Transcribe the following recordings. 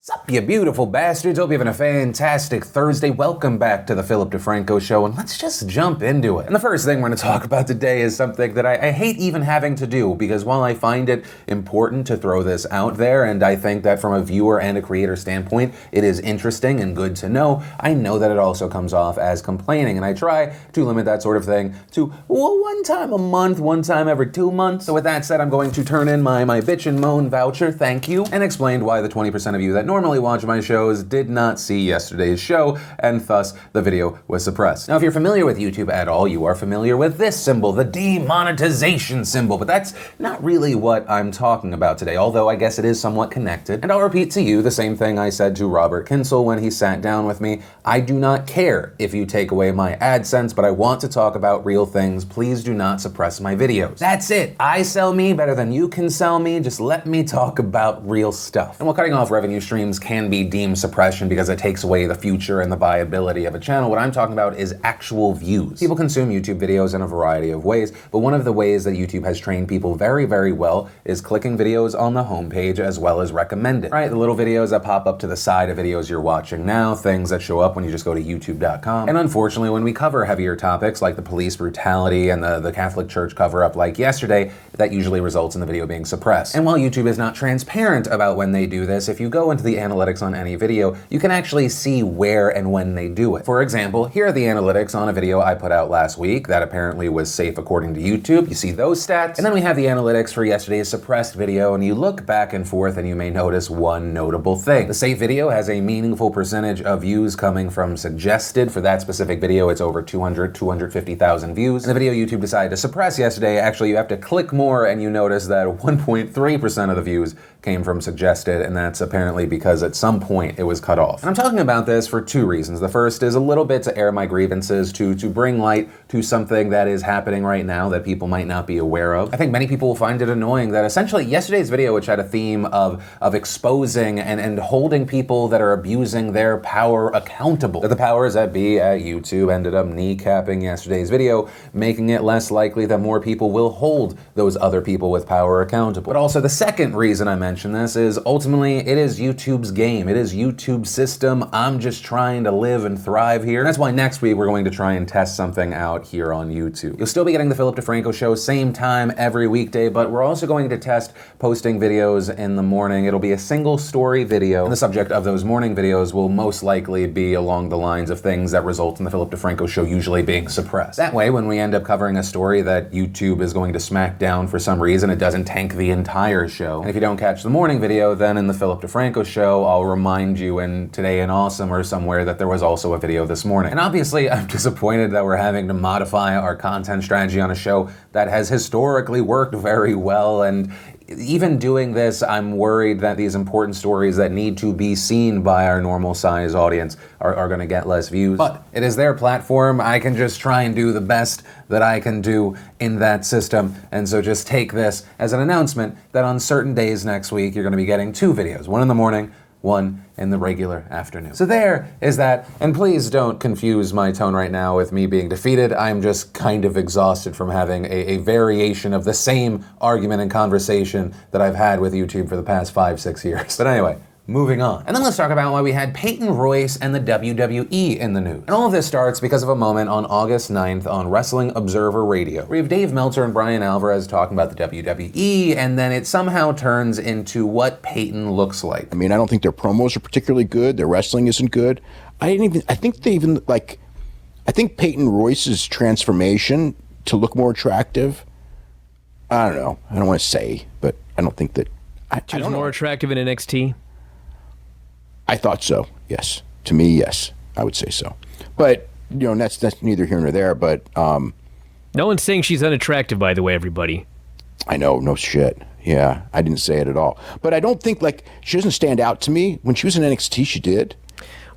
Sup, you beautiful bastards. Hope you're having a fantastic Thursday. Welcome back to the Philip DeFranco Show, and let's just jump into it. And the first thing we're going to talk about today is something that I hate even having to do, because while I find it important to throw this out there, and I think that from a viewer and a creator standpoint, it is interesting and good to know, I know that it also comes off as complaining, and I try to limit that sort of thing to one time a month, one time every 2 months. So with that said, I'm going to turn in my bitch and moan voucher, thank you, and explain why the 20% of you that normally watch my shows did not see yesterday's show, and thus the video was suppressed. Now, if you're familiar with YouTube at all, you are familiar with this symbol, the demonetization symbol, but that's not really what I'm talking about today, although I guess it is somewhat connected. And I'll repeat to you the same thing I said to Robert Kinsel when he sat down with me. I do not care if you take away my AdSense, but I want to talk about real things. Please do not suppress my videos. That's it. I sell me better than you can sell me. Just let me talk about real stuff. And while cutting off revenue streams can be deemed suppression because it takes away the future and the viability of a channel, what I'm talking about is actual views. People consume YouTube videos in a variety of ways, but one of the ways that YouTube has trained people very, very well is clicking videos on the homepage as well as recommended. Right, the little videos that pop up to the side of videos you're watching now, things that show up when you just go to youtube.com. And unfortunately, when we cover heavier topics like the police brutality and the Catholic Church cover-up like yesterday, that usually results in the video being suppressed. And while YouTube is not transparent about when they do this, if you go into the analytics on any video, you can actually see where and when they do it. For example, here are the analytics on a video I put out last week that apparently was safe according to YouTube. You see those stats. And then we have the analytics for yesterday's suppressed video, and you look back and forth and you may notice one notable thing. The safe video has a meaningful percentage of views coming from suggested. For that specific video, it's over 250,000 views. And the video YouTube decided to suppress yesterday, actually you have to click more and you notice that 1.3% of the views came from suggested, and that's apparently because at some point it was cut off. And I'm talking about this for two reasons. The first is a little bit to air my grievances, to bring light to something that is happening right now that people might not be aware of. I think many people will find it annoying that essentially yesterday's video, which had a theme of exposing and holding people that are abusing their power accountable, that the powers that be at YouTube ended up kneecapping yesterday's video, making it less likely that more people will hold those other people with power accountable. But also the second reason I mention this is ultimately it is YouTube's game. It is YouTube's system. I'm just trying to live and thrive here. And that's why next week we're going to try and test something out here on YouTube. You'll still be getting the Philip DeFranco Show same time every weekday, but we're also going to test posting videos in the morning. It'll be a single story video, and the subject of those morning videos will most likely be along the lines of things that result in the Philip DeFranco Show usually being suppressed. That way, when we end up covering a story that YouTube is going to smack down for some reason, it doesn't tank the entire show. And if you don't catch the morning video, then in the Philip DeFranco Show, I'll remind you in Today in Awesome or somewhere that there was also a video this morning. And obviously, I'm disappointed that we're having to modify our content strategy on a show that has historically worked very well, and even doing this, I'm worried that these important stories that need to be seen by our normal size audience are going to get less views. But it is their platform. I can just try and do the best that I can do in that system. And so just take this as an announcement that on certain days next week, you're going to be getting 2 videos, one in the morning, one in the regular afternoon. So there is that, and please don't confuse my tone right now with me being defeated. I'm just kind of exhausted from having a variation of the same argument and conversation that I've had with YouTube for the past 5-6 years. But anyway, moving on. And then let's talk about why we had Peyton Royce and the WWE in the news. And all of this starts because of a moment on August 9th on Wrestling Observer Radio. We have Dave Meltzer and Brian Alvarez talking about the WWE, and then it somehow turns into what Peyton looks like. I mean, I don't think their promos are particularly good. Their wrestling isn't good. I think Peyton Royce's transformation to look more attractive, I don't know. I don't want to say, but I don't think that. She was more attractive in NXT? I thought so, yes. To me, yes, I would say so. But, you know, that's neither here nor there, but... no one's saying she's unattractive, by the way, everybody. I know, no shit. Yeah, I didn't say it at all. But I don't think, she doesn't stand out to me. When she was in NXT, she did.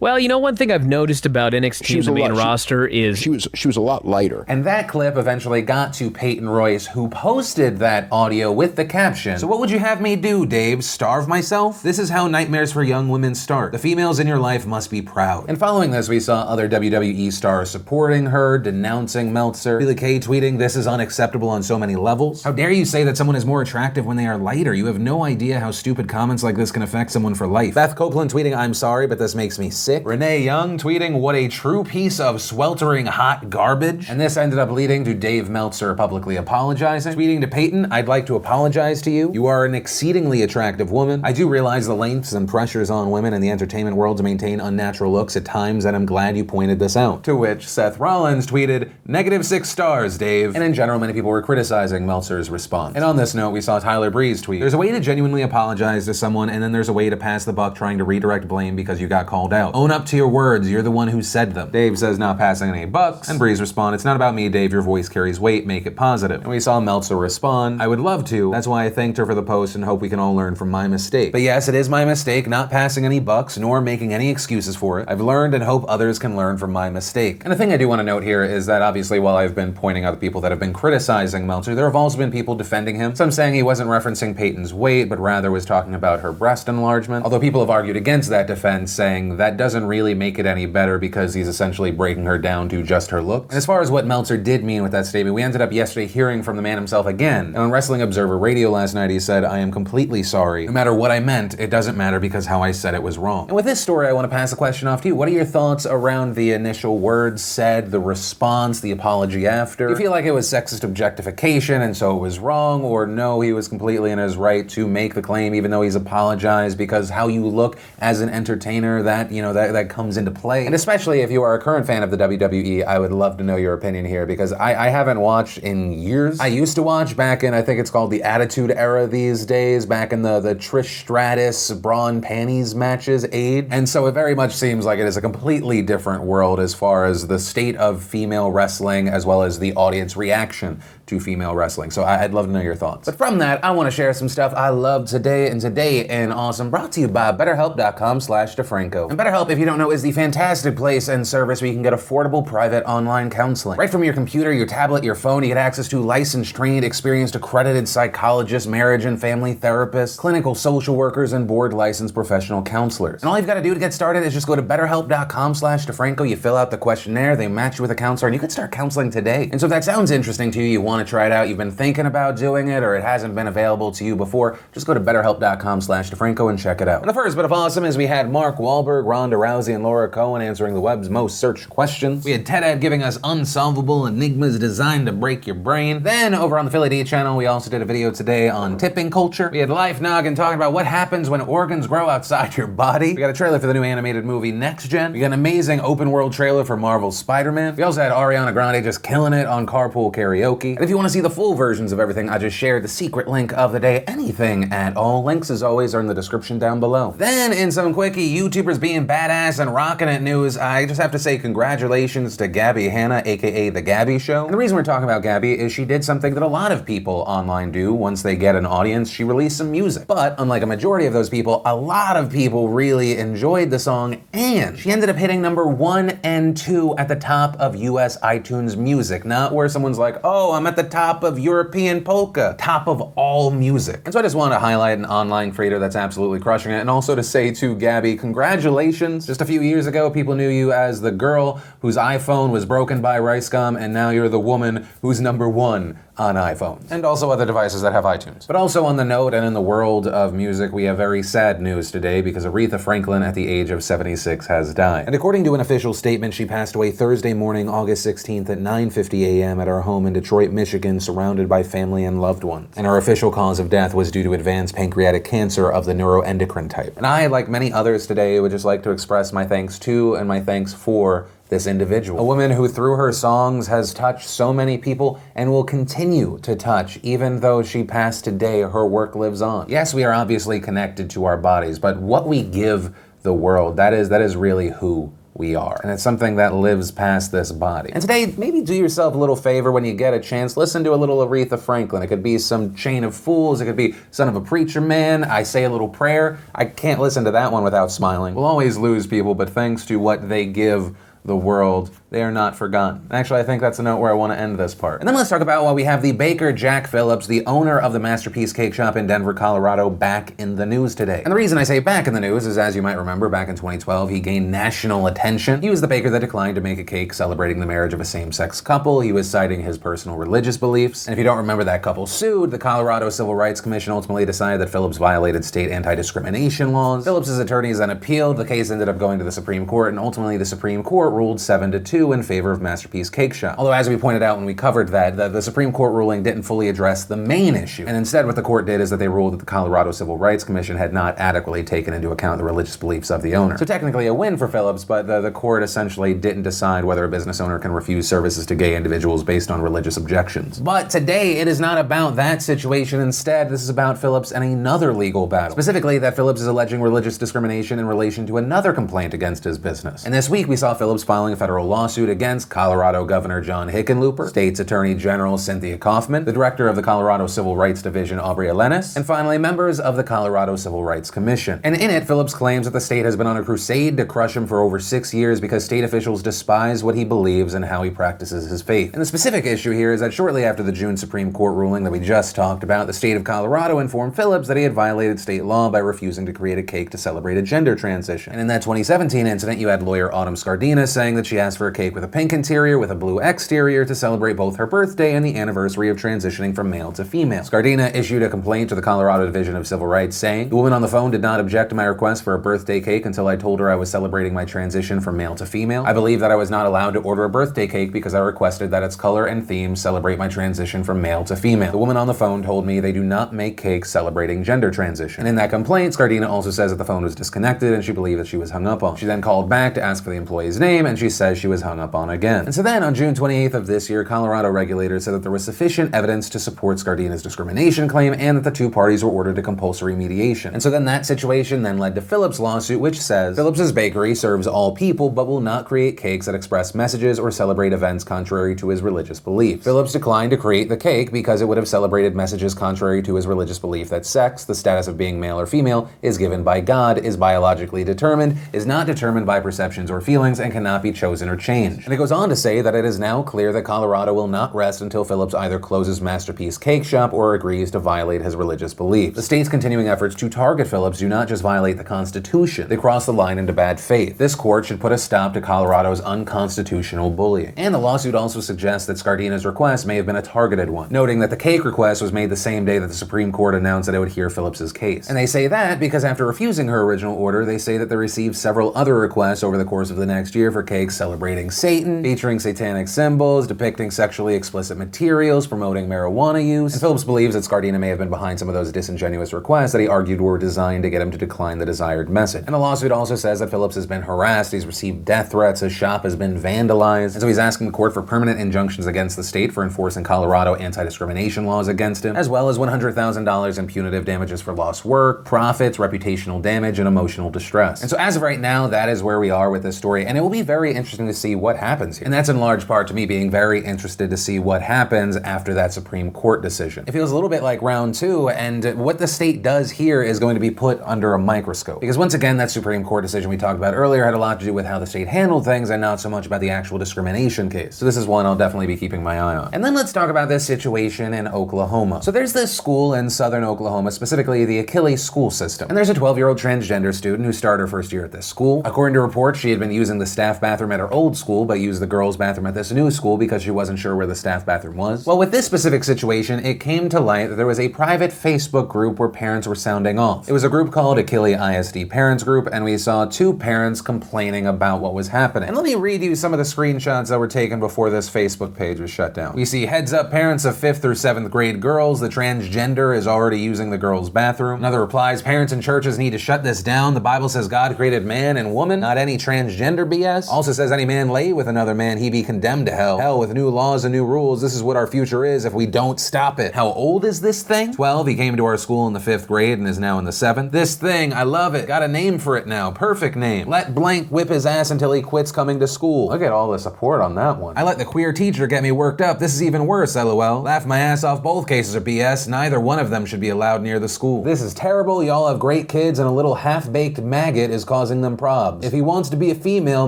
Well, you know, one thing I've noticed about NXT was the a main lot- roster is She was a lot lighter. And that clip eventually got to Peyton Royce, who posted that audio with the caption, "So what would you have me do, Dave? Starve myself? This is how nightmares for young women start. The females in your life must be proud." And following this, we saw other WWE stars supporting her, denouncing Meltzer. Billy Kay tweeting, "This is unacceptable on so many levels. How dare you say that someone is more attractive when they are lighter? You have no idea how stupid comments like this can affect someone for life." Beth Copeland tweeting, "I'm sorry, but this makes me sick." Renee Young tweeting, "What a true piece of sweltering hot garbage." And this ended up leading to Dave Meltzer publicly apologizing, tweeting to Peyton, "I'd like to apologize to you. You are an exceedingly attractive woman. I do realize the lengths and pressures on women in the entertainment world to maintain unnatural looks at times, and I'm glad you pointed this out." To which Seth Rollins tweeted, "-6 stars, Dave." And in general, many people were criticizing Meltzer's response. And on this note, we saw Tyler Breeze tweet, "There's a way to genuinely apologize to someone, and then there's a way to pass the buck trying to redirect blame because you got called out. Own up to your words, you're the one who said them." Dave says not passing any bucks, and Breeze responded, "It's not about me, Dave, your voice carries weight, make it positive." And we saw Meltzer respond, "I would love to. That's why I thanked her for the post and hope we can all learn from my mistake. But yes, it is my mistake not passing any bucks nor making any excuses for it. I've learned and hope others can learn from my mistake." And the thing I do want to note here is that obviously while I've been pointing out the people that have been criticizing Meltzer, there have also been people defending him. Some saying he wasn't referencing Peyton's weight, but rather was talking about her breast enlargement. Although people have argued against that defense, saying that doesn't really make it any better because he's essentially breaking her down to just her looks. And as far as what Meltzer did mean with that statement, we ended up yesterday hearing from the man himself again. And on Wrestling Observer Radio last night, he said, "I am completely sorry. No matter what I meant, it doesn't matter because how I said it was wrong." And with this story, I want to pass the question off to you. What are your thoughts around the initial words said, the response, the apology after? Do you feel like it was sexist objectification and so it was wrong, or no, he was completely in his right to make the claim even though he's apologized because how you look as an entertainer, that, you know, that comes into play? And especially if you are a current fan of the WWE, I would love to know your opinion here because I haven't watched in years. I used to watch back in, I think it's called the Attitude Era these days, back in the Trish Stratus bra and panties matches age. And so it very much seems like it is a completely different world as far as the state of female wrestling as well as the audience reaction to female wrestling. So I'd love to know your thoughts. But from that, I want to share some stuff I love today, and today in Awesome brought to you by BetterHelp.com/DeFranco. And BetterHelp, if you don't know, is the fantastic place and service where you can get affordable private online counseling. Right from your computer, your tablet, your phone, you get access to licensed, trained, experienced, accredited psychologists, marriage and family therapists, clinical social workers, and board licensed professional counselors. And all you've got to do to get started is just go to BetterHelp.com/DeFranco. You fill out the questionnaire, they match you with a counselor, and you can start counseling today. And so if that sounds interesting to you, you want to try it out, you've been thinking about doing it, or it hasn't been available to you before, just go to BetterHelp.com/DeFranco and check it out. And the first bit of awesome is we had Mark Wahlberg, Ronda Rousey, and Laura Cohen answering the web's most searched questions. We had Ted Ed giving us unsolvable enigmas designed to break your brain. Then over on the Philly D channel, we also did a video today on tipping culture. We had Life Noggin talking about what happens when organs grow outside your body. We got a trailer for the new animated movie Next Gen. We got an amazing open world trailer for Marvel's Spider-Man. We also had Ariana Grande just killing it on Carpool Karaoke. And if you want to see the full versions of everything I just shared, the secret link of the day, anything at all, links as always are in the description down below. Then in some quickie YouTubers being badass and rocking it news, I just have to say congratulations to Gabby Hanna, aka The Gabby Show. And the reason we're talking about Gabby is she did something that a lot of people online do once they get an audience. She released some music. But unlike a majority of those people, a lot of people really enjoyed the song, and she ended up hitting number 1 and 2 at the top of US iTunes Music. Not where someone's like, oh, I'm at the top of European Polka. Top of all music. And so I just want to highlight an online creator that's absolutely crushing it, and also to say to Gabby, congratulations. Just a few years ago, people knew you as the girl whose iPhone was broken by rice gum, and now you're the woman who's number 1 on iPhones, and also other devices that have iTunes. But also on the note and in the world of music, we have very sad news today because Aretha Franklin at the age of 76 has died. And according to an official statement, she passed away Thursday morning, August 16th at 9:50 a.m. at her home in Detroit, Michigan, surrounded by family and loved ones. And her official cause of death was due to advanced pancreatic cancer of the neuroendocrine type. And I, like many others today, would just like to express my thanks to and my thanks for this individual. A woman who through her songs has touched so many people and will continue to touch even though she passed today, her work lives on. Yes, we are obviously connected to our bodies, but what we give the world, that is really who we are. And it's something that lives past this body. And today, maybe do yourself a little favor when you get a chance, listen to a little Aretha Franklin. It could be some Chain of Fools, it could be Son of a Preacher Man, I Say a Little Prayer. I can't listen to that one without smiling. We'll always lose people, but thanks to what they give the world, they are not forgotten. Actually, I think that's a note where I want to end this part. And then let's talk about why we have the baker Jack Phillips, the owner of the Masterpiece Cake Shop in Denver, Colorado, back in the news today. And the reason I say back in the news is, as you might remember, back in 2012, he gained national attention. He was the baker that declined to make a cake celebrating the marriage of a same-sex couple. He was citing his personal religious beliefs. And if you don't remember, that couple sued. The Colorado Civil Rights Commission ultimately decided that Phillips violated state anti-discrimination laws. Phillips' attorneys then appealed. The case ended up going to the Supreme Court, and ultimately the Supreme Court ruled 7-2 in favor of Masterpiece Cake Shop. Although, as we pointed out when we covered that, the Supreme Court ruling didn't fully address the main issue. And instead, what the court did is that they ruled that the Colorado Civil Rights Commission had not adequately taken into account the religious beliefs of the owner. So technically a win for Phillips, but the court essentially didn't decide whether a business owner can refuse services to gay individuals based on religious objections. But today, it is not about that situation. Instead, this is about Phillips and another legal battle. Specifically, that Phillips is alleging religious discrimination in relation to another complaint against his business. And this week, we saw Phillips filing a federal lawsuit against Colorado Governor John Hickenlooper, State's Attorney General Cynthia Kaufman, the Director of the Colorado Civil Rights Division Aubrey Alenis, and finally members of the Colorado Civil Rights Commission. And in it, Phillips claims that the state has been on a crusade to crush him for over 6 years because state officials despise what he believes and how he practices his faith. And the specific issue here is that shortly after the June Supreme Court ruling that we just talked about, the state of Colorado informed Phillips that he had violated state law by refusing to create a cake to celebrate a gender transition. And in that 2017 incident, you had lawyer Autumn Scardina saying that she asked for a cake with a pink interior with a blue exterior to celebrate both her birthday and the anniversary of transitioning from male to female. Scardina issued a complaint to the Colorado Division of Civil Rights saying, "The woman on the phone did not object to my request for a birthday cake until I told her I was celebrating my transition from male to female. I believe that I was not allowed to order a birthday cake because I requested that its color and theme celebrate my transition from male to female. The woman on the phone told me they do not make cakes celebrating gender transition." And in that complaint, Scardina also says that the phone was disconnected and she believed that she was hung up on. She then called back to ask for the employee's name and she says she was hung up on again. And so then on June 28th of this year, Colorado regulators said that there was sufficient evidence to support Scardina's discrimination claim and that the two parties were ordered to compulsory mediation. And so then that situation then led to Phillips' lawsuit, which says Phillips' bakery serves all people but will not create cakes that express messages or celebrate events contrary to his religious beliefs. Phillips declined to create the cake because it would have celebrated messages contrary to his religious belief that sex, the status of being male or female, is given by God, is biologically determined, is not determined by perceptions or feelings, and cannot be chosen or changed. And it goes on to say that it is now clear that Colorado will not rest until Phillips either closes Masterpiece Cake Shop or agrees to violate his religious beliefs. The state's continuing efforts to target Phillips do not just violate the Constitution, they cross the line into bad faith. This court should put a stop to Colorado's unconstitutional bullying. And the lawsuit also suggests that Scardina's request may have been a targeted one, noting that the cake request was made the same day that the Supreme Court announced that it would hear Phillips's case. And they say that because after refusing her original order, they say that they received several other requests over the course of the next year for cakes celebrating Satan, featuring satanic symbols, depicting sexually explicit materials, promoting marijuana use. And Phillips believes that Scardina may have been behind some of those disingenuous requests that he argued were designed to get him to decline the desired message. And the lawsuit also says that Phillips has been harassed, he's received death threats, his shop has been vandalized, and so he's asking the court for permanent injunctions against the state for enforcing Colorado anti-discrimination laws against him, as well as $100,000 in punitive damages for lost work, profits, reputational damage, and emotional distress. And so as of right now, that is where we are with this story, and it will be very interesting to see what happens here. And that's in large part to me being very interested to see what happens after that Supreme Court decision. It feels a little bit like round two, and what the state does here is going to be put under a microscope. Because once again, that Supreme Court decision we talked about earlier had a lot to do with how the state handled things and not so much about the actual discrimination case. So this is one I'll definitely be keeping my eye on. And then let's talk about this situation in Oklahoma. So there's this school in southern Oklahoma, specifically the Achilles school system. And there's a 12-year-old transgender student who started her first year at this school. According to reports, she had been using the staff bathroom at her old school, but used the girls' bathroom at this new school because she wasn't sure where the staff bathroom was. Well, with this specific situation, it came to light that there was a private Facebook group where parents were sounding off. It was a group called Achilles ISD Parents Group, and we saw two parents complaining about what was happening. And let me read you some of the screenshots that were taken before this Facebook page was shut down. We see, "Heads up parents of 5th through 7th grade girls, the transgender is already using the girls' bathroom." Another replies, "Parents and churches need to shut this down. The Bible says God created man and woman, not any transgender BS. BS. Also says any man lay with another man, he be condemned to hell. Hell with new laws and new rules. This is what our future is if we don't stop it. How old is this thing? 12. He came to our school in the 5th grade and is now in the 7th. This thing, I love it. Got a name for it now. Perfect name. Let blank whip his ass until he quits coming to school. Look at all the support on that one. I let the queer teacher get me worked up. This is even worse, LOL. Laugh my ass off. Both cases are BS. Neither one of them should be allowed near the school. This is terrible. Y'all have great kids and a little half-baked maggot is causing them probs. If he wants to be a female,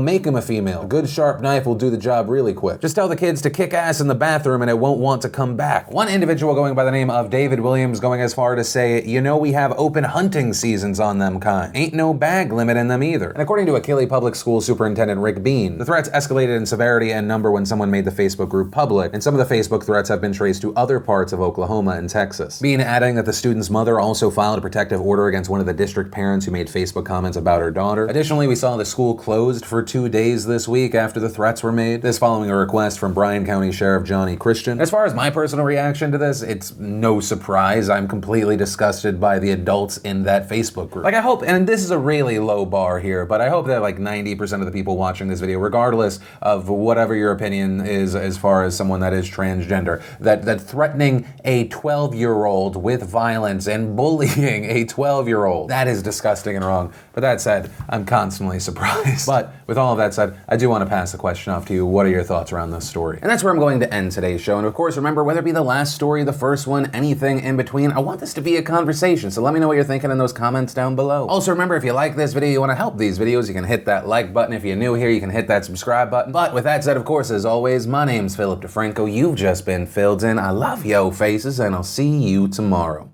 make him a female. A good sharp knife will do the job really quick. Just tell the kids to kick ass in the bathroom and it won't want to come back. One individual going by the name of David Williams going as far to say, you know we have open hunting seasons on them kind. Ain't no bag limit in them either. And according to Achille Public School Superintendent Rick Bean, the threats escalated in severity and number when someone made the Facebook group public, and some of the Facebook threats have been traced to other parts of Oklahoma and Texas. Bean adding that the student's mother also filed a protective order against one of the district parents who made Facebook comments about her daughter. Additionally, we saw the school closed for 2 days this week after the threats were made. This following a request from Bryan County Sheriff Johnny Christian. As far as my personal reaction to this, it's no surprise. I'm completely disgusted by the adults in that Facebook group. Like I hope, and this is a really low bar here, but I hope that like 90% of the people watching this video, regardless of whatever your opinion is as far as someone that is transgender, that threatening a 12-year-old with violence and bullying a 12-year-old, that is disgusting and wrong. But that said, I'm constantly surprised. But with all of that said, I do want to pass the question off to you. What are your thoughts around this story? And that's where I'm going to end today's show. And of course, remember, whether it be the last story, the first one, anything in between, I want this to be a conversation. So let me know what you're thinking in those comments down below. Also, remember, if you like this video, you want to help these videos, you can hit that like button. If you're new here, you can hit that subscribe button. But with that said, of course, as always, my name's Philip DeFranco. You've just been filled in. I love yo faces, and I'll see you tomorrow.